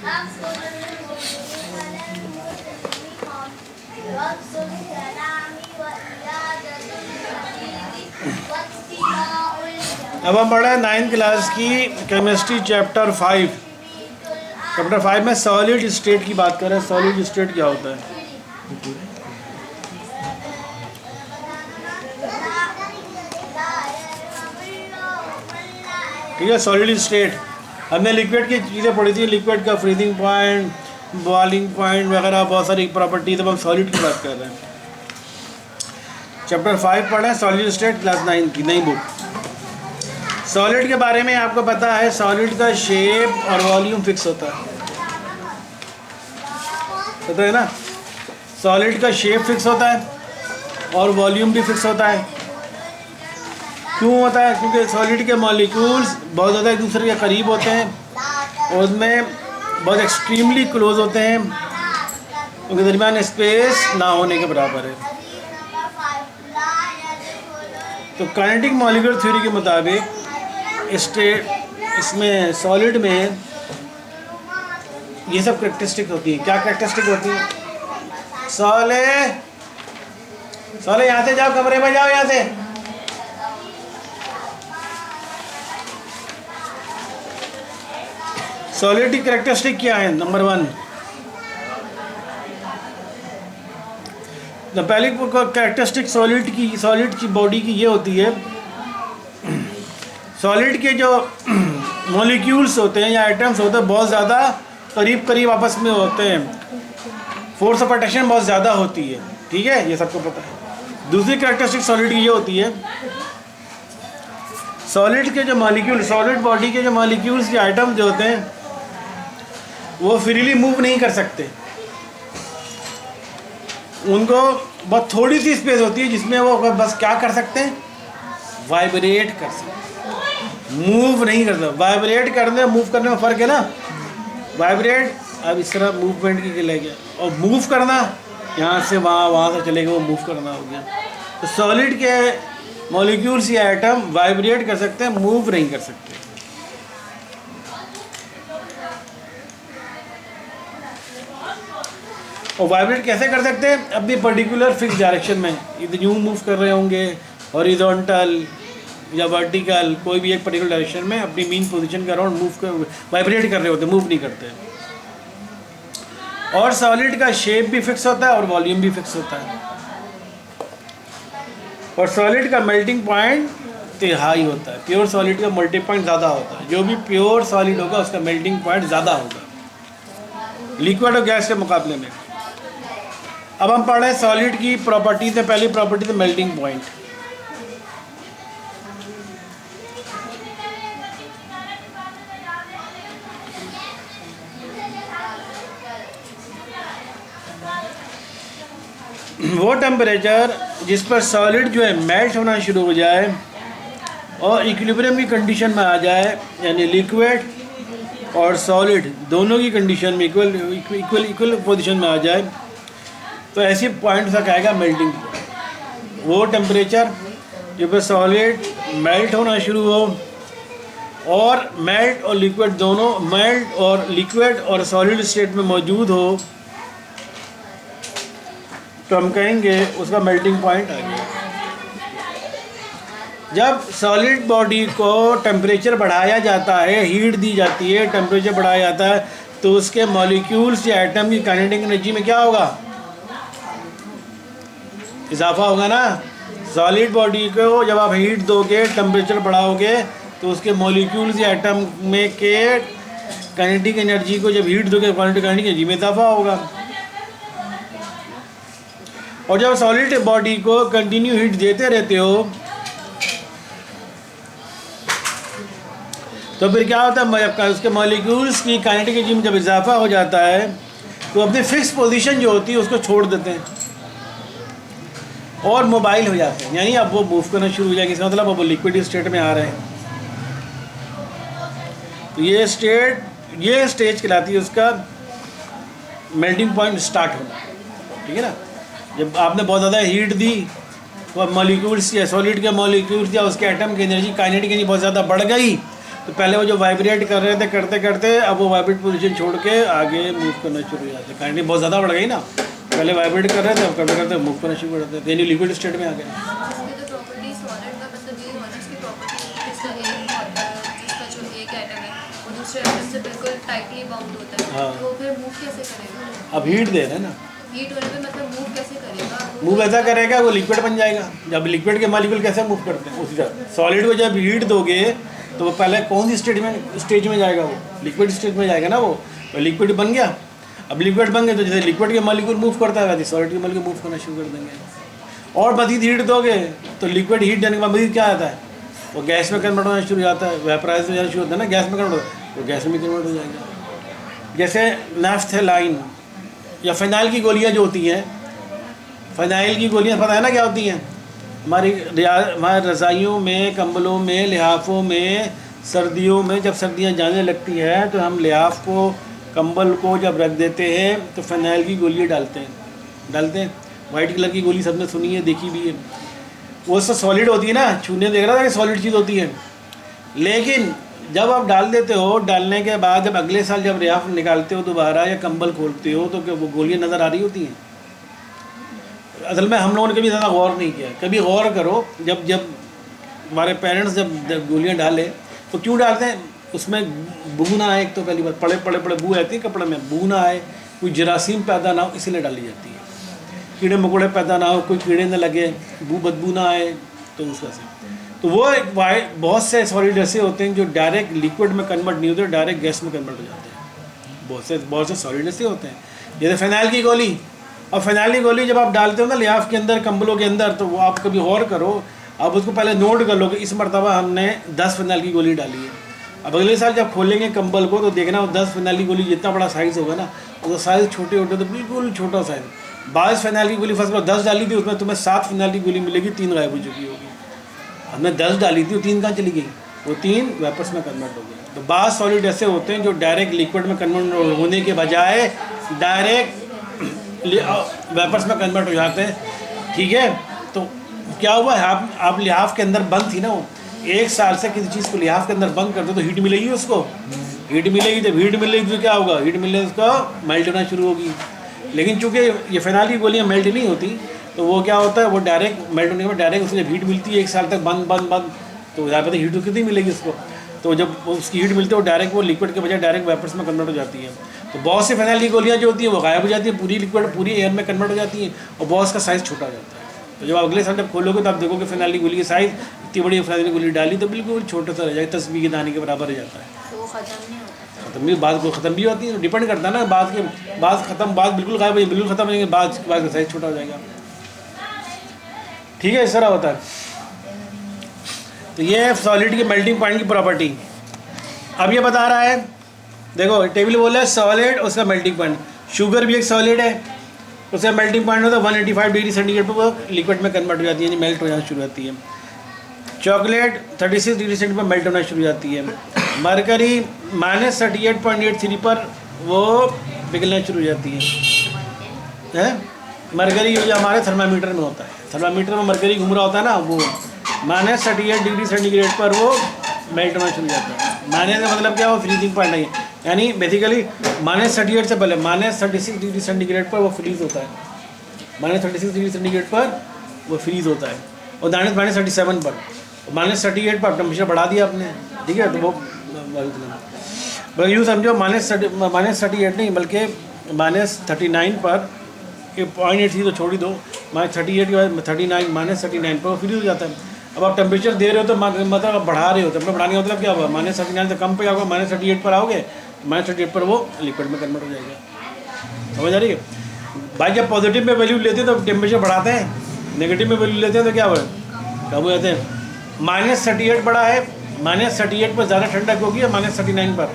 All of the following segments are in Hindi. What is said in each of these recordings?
अब हम पढ़े 9th क्लास की केमिस्ट्री चैप्टर 5। चैप्टर 5 में सॉलिड स्टेट की बात कर रहे हैं। सॉलिड स्टेट क्या होता है? ठीक है, सॉलिड स्टेट हमने लिक्विड की चीज़ें पढ़ी थी, लिक्विड का फ्रीजिंग पॉइंट, बॉइलिंग पॉइंट वगैरह बहुत सारी प्रॉपर्टीज। अब हम सॉलिड की बात कर रहे हैं। चैप्टर 5 पढ़े सॉलिड स्टेट, क्लास 9 की नई बुक। सॉलिड के बारे में आपको पता है, सॉलिड का शेप और वॉल्यूम फिक्स होता है, पता है ना? सॉलिड का शेप फिक्स होता है और वॉल्यूम भी फिक्स होता है। क्यों होता है? क्योंकि सॉलिड के मॉलिक्यूल्स बहुत ज़्यादा एक दूसरे के करीब होते हैं और उसमें बहुत एक्सट्रीमली क्लोज होते हैं, उनके दरमियान स्पेस ना होने के बराबर है। तो काइनेटिक मॉलिक्यूलर थ्योरी के मुताबिक इसमें सॉलिड में ये सब कैरेक्टरिस्टिक होती है। क्या कैरेक्टरिस्टिक होती है? सोले यहाँ से जाओ, कमरे में जाओ यहाँ से। सॉलिड की कैरेक्टरिस्टिक क्या है? नंबर 1, पहली कैरेक्टरिस्टिक सॉलिड की बॉडी की ये होती है, सॉलिड के जो मॉलिक्यूल्स होते हैं या एटम्स होते हैं बहुत ज़्यादा करीब करीब आपस में होते हैं, फोर्स ऑफ अट्रैक्शन बहुत ज़्यादा होती है। ठीक है, ये सबको पता है। दूसरी कैरेक्टरिस्टिक सॉलिड की ये होती है, सॉलिड के जो मॉलिक्यूल, सॉलिड बॉडी के जो मॉलिक्यूल्स के आइटम जो होते हैं वो फ्रीली मूव नहीं कर सकते। उनको बहुत थोड़ी सी स्पेस होती है जिसमें वो बस क्या कर सकते हैं? वाइब्रेट कर सकते हैं, मूव नहीं कर सकते। वाइब्रेट करने मूव करने में फ़र्क है ना। वाइब्रेट अब इस तरह मूवमेंट की ले गया, और मूव करना यहाँ से वहाँ से चले गए, वो मूव करना हो गया। तो सॉलिड के मॉलिक्यूल्स या एटम वाइब्रेट कर सकते हैं, मूव नहीं कर सकते। और वाइब्रेट कैसे कर सकते हैं? अपनी पर्टिकुलर फिक्स डायरेक्शन में, इधर यूँ मूव कर रहे होंगे, हॉरिजॉन्टल या वर्टिकल, कोई भी एक पर्टिकुलर डायरेक्शन में अपनी मीन पोजीशन के अराउंड वाइब्रेट कर रहे होते, मूव नहीं करते। और सॉलिड का शेप भी फिक्स होता है और वॉल्यूम भी फिक्स होता है। और सॉलिड का मेल्टिंग पॉइंट हाई होता है। प्योर सॉलिड का मेल्टिंग पॉइंट ज़्यादा होता है। जो भी प्योर सॉलिड होगा उसका मेल्टिंग पॉइंट ज़्यादा होगा लिक्विड और गैस के मुकाबले में। अब हम पढ़ रहे हैं सॉलिड की प्रॉपर्टीज है। पहली प्रॉपर्टी है मेल्टिंग पॉइंट। वो टेम्परेचर जिस पर सॉलिड जो है मेल्ट होना शुरू हो जाए और इक्विलिब्रियम की कंडीशन में आ जाए, यानी लिक्विड और सॉलिड दोनों की कंडीशन में इक्वल पोजीशन में आ जाए, तो ऐसी पॉइंट सा कहेगा मेल्टिंग पॉइंट। वो टेम्परेचर जब पर सॉलिड मेल्ट होना शुरू हो और मेल्ट और लिक्विड दोनों, मेल्ट और लिक्विड और सॉलिड स्टेट में मौजूद हो, तो हम कहेंगे उसका मेल्टिंग पॉइंट आ गया। जब सॉलिड बॉडी को टेम्परेचर बढ़ाया जाता है, हीट दी जाती है, टेम्परेचर बढ़ाया जाता है, तो उसके मॉलिक्यूल्स या एटम की काइनेटिक एनर्जी में क्या होगा? इजाफा होगा ना। सॉलिड बॉडी को जब आप हीट दोगे, टेम्परेचर बढ़ाओगे, तो उसके मॉलिक्यूल्स या एटम में के काइनेटिक एनर्जी को जब हीट दोगे, काइनेटिक एनर्जी में इजाफा होगा। और जब सॉलिड बॉडी को कंटिन्यू हीट देते रहते हो, तो फिर क्या होता है? उसके मॉलिक्यूल्स की काइनेटिक एनर्जी में जब इजाफा हो जाता है, तो अपनी फिक्स पोजीशन जो होती है उसको छोड़ देते हैं और मोबाइल हो जाते हैं, यानी अब वो मूव करना शुरू हो जाएगी। इसका मतलब अब वो लिक्विड स्टेट में आ रहे हैं। तो ये स्टेज कहलाती है उसका मेल्टिंग पॉइंट स्टार्ट होना। ठीक है ना। जब आपने बहुत ज़्यादा हीट दी तो मॉलिक्यूल्स या सॉलिड के मॉलिक्यूल्स या उसके एटम की एनर्जी, काइनेटिक एनर्जी बहुत ज़्यादा बढ़ गई, तो पहले वो जो वाइब्रेट कर रहे थे करते करते अब वो वाइब्रेट पोजीशन छोड़ के आगे मूव करना शुरू हो जाते, काइंडली बहुत ज़्यादा बढ़ गई ना, पहले वाइब्रेट कर रहे थे अब करते करते मूव करना शुरू कर देते थे, यानी लिक्विड स्टेट में आ गए। इसकी तो प्रॉपर्टी सॉलिड का मतलब ये हुआ ना, इसकी प्रॉपर्टी इसका जिसका जो एक एटम है वो दूसरे एटम से बिल्कुल टाइटली बाउंड होता है। हाँ। तो वो फिर मूव कैसे करेगा? अब हीट दे रहे हैं ना, हीट होने पे मतलब मूव कैसे करेगा? मूव ऐसा करेगा वो लिक्विड बन जाएगा। जब लिक्विड के मॉलिक्यूल कैसे मूव करते हैं उसी तरह सॉलिड को जब हीट दोगे तो वो पहले कौन सी स्टेज में जाएगा, वो लिक्विड स्टेज में जाएगा ना, वो लिक्विड बन गया। अब लिक्विड बन गए तो जैसे लिक्विड के मॉलिक्यूल मूव करता है वैसे सॉलिड के मॉलिक्यूल मूव करना शुरू कर देंगे। और मज़ीद हीट दोगे तो लिक्विड हीट देने के बाद मज़ीद क्या आता है, वो गैस में कन्वर्ट होना शुरू हो जाता है, वेपराइज हो जाना शुरू होता है ना, गैस में कन्वर्ट होता है तो गैस में कन्वर्ट हो जाएगा। जैसे नाफ्थेलाइन या फिनाइल की गोलियाँ जो होती हैं, फिनाइल की गोलियाँ पता है ना क्या होती हैं, हमारी रज़ाइयों में, कंबलों में, लिहाफ़ों में, सर्दियों में जब सर्दियाँ जाने लगती हैं तो हम लिहाफ़ को, कंबल को जब रख देते हैं तो फिनाइल की गोलियाँ डालते हैं। वाइट कलर की गोली सबने सुनी है, देखी भी है, वो सब सॉलिड होती है ना, छूने देख रहा था कि सॉलिड चीज़ होती है। लेकिन जब आप डाल देते हो, डालने के बाद जब अगले साल जब लिहाफ़ निकालते हो दोबारा या कंबल खोलते हो तो क्या वो गोलियाँ नज़र आ रही होती हैं? असल में हम लोगों ने कभी ज़्यादा गौर नहीं किया। कभी गौर करो, जब हमारे पेरेंट्स जब गोलियाँ डाले तो क्यों डालते हैं, उसमें बू ना आए, एक तो पहली बात पड़े बू आती है कपड़े में, बू ना आए, कोई जरासीम पैदा ना हो इसीलिए डाली जाती है, कीड़े मकोड़े पैदा ना हो, कोई कीड़े न लगे, बदबू ना आए, तो उस वजह से। तो वो बहुत से सॉलिड ऐसे होते हैं जो डायरेक्ट लिक्विड में कन्वर्ट नहीं होते, डायरेक्ट गैस में कन्वर्ट हो जाते हैं। बहुत से सॉलिड ऐसे होते हैं, जैसे फिनाइल की गोली। और फिनाइल की गोली जब आप डालते हो ना लिहाफ के अंदर, कंबलों के अंदर, तो वो आप कभी गौर करो, आप उसको पहले नोट कर लो कि इस मरतबा हमने 10 फिनाइल की गोली डाली है। अब अगले साल जब खोलेंगे कंबल को तो देखना वो 10 फिनाइल की गोली जितना बड़ा साइज़ होगा ना, उसका साइज़ छोटे होते तो बिल्कुल छोटा साइज़। 22 फिनाइल की गोली फर्स्ट बार 10 डाली थी, उसमें तुम्हें 7 फिनाइल की गोली मिलेगी, 3 गायब हो चुकी होगी। हमने 10 डाली थी, वो 3 कहाँ चली गई, वो 3 वेपर्स में कन्वर्ट हो गई। तो बाद सॉलिड ऐसे होते हैं जो डायरेक्ट लिक्विड में कन्वर्ट होने के बजाय डायरेक्ट वेपर्स में कन्वर्ट हो जाते हैं। ठीक है, तो क्या हुआ है, आप लिहाफ के अंदर बंद थी ना, वो 1 साल से किसी चीज़ को लिहाफ के अंदर बंद कर दो तो हीट मिलेगी उसको, हीट मिलेगी। जब हीट मिलेगी तो क्या होगा, हीट मिलने उसका मेल्ट होना शुरू होगी। लेकिन चूँकि ये फिनाइल की गोलियाँ मेल्ट नहीं होती तो वो क्या होता है, वो डायरेक्ट मेल्ट होने के बाद डायरेक्ट उसको जब हीट मिलती है 1 साल तक बंद, तो यहाँ पर हीट तो कितनी मिलेगी उसको, तो जब उसकी हीट मिलती है वो डायरेक्ट वो लिक्विड के बजाय डायरेक्ट वेपर्स में कन्वर्ट हो जाती है। तो बहुत सी फिनाइल की गोलियाँ जो होती हैं वो गायब हो जाती हैं, पूरी लिक्विड पूरी एयर में कन्वर्ट हो जाती हैं और बहुत का साइज़ छोटा हो जाता है। तो जब अगले साल जब खोलोगे तो आप देखोगे फिनाइल की गोली की साइज़ इतनी बड़ी फिनाइल की गोली डाली तो बिल्कुल छोटा सा रह जाएगा, तस्बीह के दाने के बराबर हो जाता है। तो ख़त्म नहीं होता, ख़त्म भी बात को ख़त्म भी होती है, डिपेंड करता है ना, बात ख़त्म, बात बिल्कुल गायब हो, बिल्कुल ख़त्म हो जाएंगे, बात का साइज़ छोटा हो जाएगा। ठीक है, इस तरह होता है। तो ये है सॉलिड की मेल्टिंग पॉइंट की प्रॉपर्टी। अब ये बता रहा है, देखो टेबल बोला है सॉलिड, उसका मेल्टिंग पॉइंट। शुगर भी एक सॉलिड है, उसका मेल्टिंग पॉइंट होता है 185 डिग्री सेंटीग्रेड पर वो लिक्विड में कन्वर्ट हो जाती है, यानी मेल्ट हो जाना शुरू होती है। चॉकलेट 36 डिग्री सेंटीग्रेड पर मेल्ट होना शुरू हो जाती है। मरकरी -38.83 पर वो पिघलना शुरू हो जाती है। मरकरी जो हमारे थर्मामीटर में होता है, थर्मामीटर में मरकरी घूम रहा होता है ना, वो -38 डिग्री सेंटीग्रेड पर वो मेल्ट होना शुरू हो जाता है। माइनस का मतलब क्या, वो फ्रीजिंग पॉइंट नहीं है, यानी बेसिकली -38 से पहले -36 डिग्री सेंटीग्रेड पर वो फ्रीज होता है, -36 डिग्री सेंटीग्रेड पर वो फ्रीज होता है। और -37 पर, -38 पर टेम्परेचर बढ़ा दिया आपने, ठीक है, तो वो बल्कि यूँ समझो -38 नहीं बल्कि -39 पर, 0.8 थी तो छोड़ ही दो, -38 के बाद 39 -39 पर वो फ्रीज हो जाता है। अब आप टेम्परेचर दे रहे हो तो मतलब आप बढ़ा रहे हो, तो बढ़ाने का मतलब क्या होगा, -39 से कम पे आओगे, -38 पर आओगे, -38 पर वो लिक्विड में कन्वर्ट हो जाएगा। समझ आ रही है भाई। जब पॉजिटिव में वैल्यू लेते हैं तो टेम्परेचर बढ़ाते हैं, नेगेटिव में वैल्यू लेते हैं तो क्या हुआ, कम हो जाते हैं। -38 बढ़ा है, -38 पर ज़्यादा ठंडक होगी या -39 पर,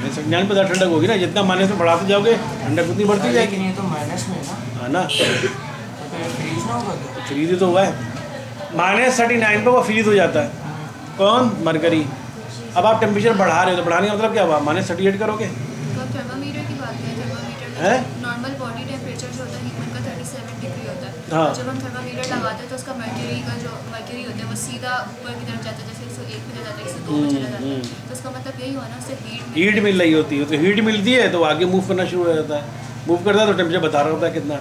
-39 पर ज़्यादा ठंडक होगी ना, जितना माइनस में बढ़ाते जाओगे ठंडक उतनी बढ़ती जाएगी। ये तो माइनस में ना, हाँ ना, तो फिर फ्रीज ना होगा क्या? फ्रीज तो हुआ है, -39 पर वो फ्रीज हो जाता है। कौन, मरकरी। अब आप टेम्परेचर बढ़ा रहे हो तो बढ़ाने का मतलब क्या हुआ, -38 करोगे, तो आप थर्मामीटर की बात करें, थर्मामीटर है। नॉर्मल बॉडी टेम्परेचर जो होता है ह्यूमन का 37 डिग्री होता है। हाँ। और जब हम थर्मामीटर लगाते हैं तो उसका मर्क्यूरी होता है वो सीधा ऊपर की तरफ जाता है, जैसे 101 पे जाता है, 102 पे चला जाता है। तो उसका मतलब यही हुआ ना, उससे हीट मिल रही होती है, तो हीट मिलती है तो आगे मूव करना शुरू हो जाता है। मूव करता है तो टेम्परेचर बता रहा होता है कितना है।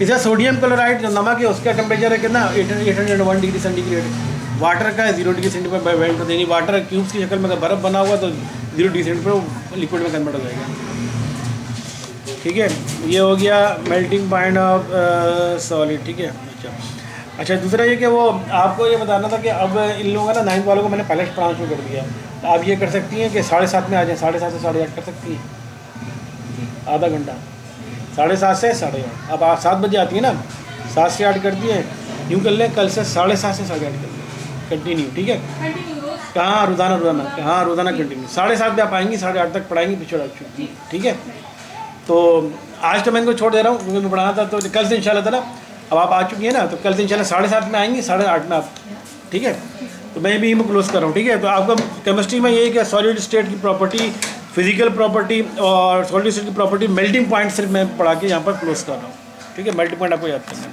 इसका सोडियम क्लोराइड जो नमक है उसका टेम्परेचर है कितना, 801 डिग्री सेंटीग्रेड। वाटर का है 0 डिग्री सेंटीग्रेड पर वेल्ट होता है, यानी वाटर क्यूब्स की शक्ल में अगर बर्फ़ बना हुआ तो 0 डिग्री सेंटीग्रेड पर लिक्विड में कन्वर्ट हो जाएगा। ठीक है, ये हो गया मेल्टिंग पॉइंट ऑफ सॉलिड। ठीक है, अच्छा दूसरा ये कि वो आपको ये बताना था कि अब इन लोगों का ना 9th वालों को मैंने पहले पढ़ाना शुरू कर दिया। तो आप ये कर सकती हैं कि 7:30 में आ जाएँ, 7:30 से 8:30 कर सकती हैं, आधा घंटा, 7:30 से 8:30। अब आप 7 बजे आती है ना, 7 से 8 कर दिए, यूँ कर लें, कल से 7:30 से 8:30 कर लें कंटिन्यू। ठीक है, कहाँ रोज़ाना कंटिन्यू 7:30 पे आप आएंगी, 8:30 तक पढ़ाएंगी, पिछड़ा छुट्टी। ठीक है, तो आज तो मैं इनको छोड़ दे रहा हूँ क्योंकि मैं पढ़ाना था, तो कल से इंशाल्लाह ताला, अब आप आ चुकी हैं ना, तो कल से इंशाल्लाह 7:30 में आएंगी, 8:30 में आप। ठीक है, तो मैं भी क्लोज़ कर रहा हूँ। ठीक है, तो आपका केमिस्ट्री में यही कि सॉलिड स्टेट की प्रॉपर्टी, फिजिकल प्रॉपर्टी और सॉलिड स्टेट की प्रॉपर्टी, मेल्टिंग पॉइंट सिर्फ मैं पढ़ा के यहाँ पर क्लोज़ कर रहा हूँ। ठीक है, मेल्टिंग पॉइंट आपको याद करना है।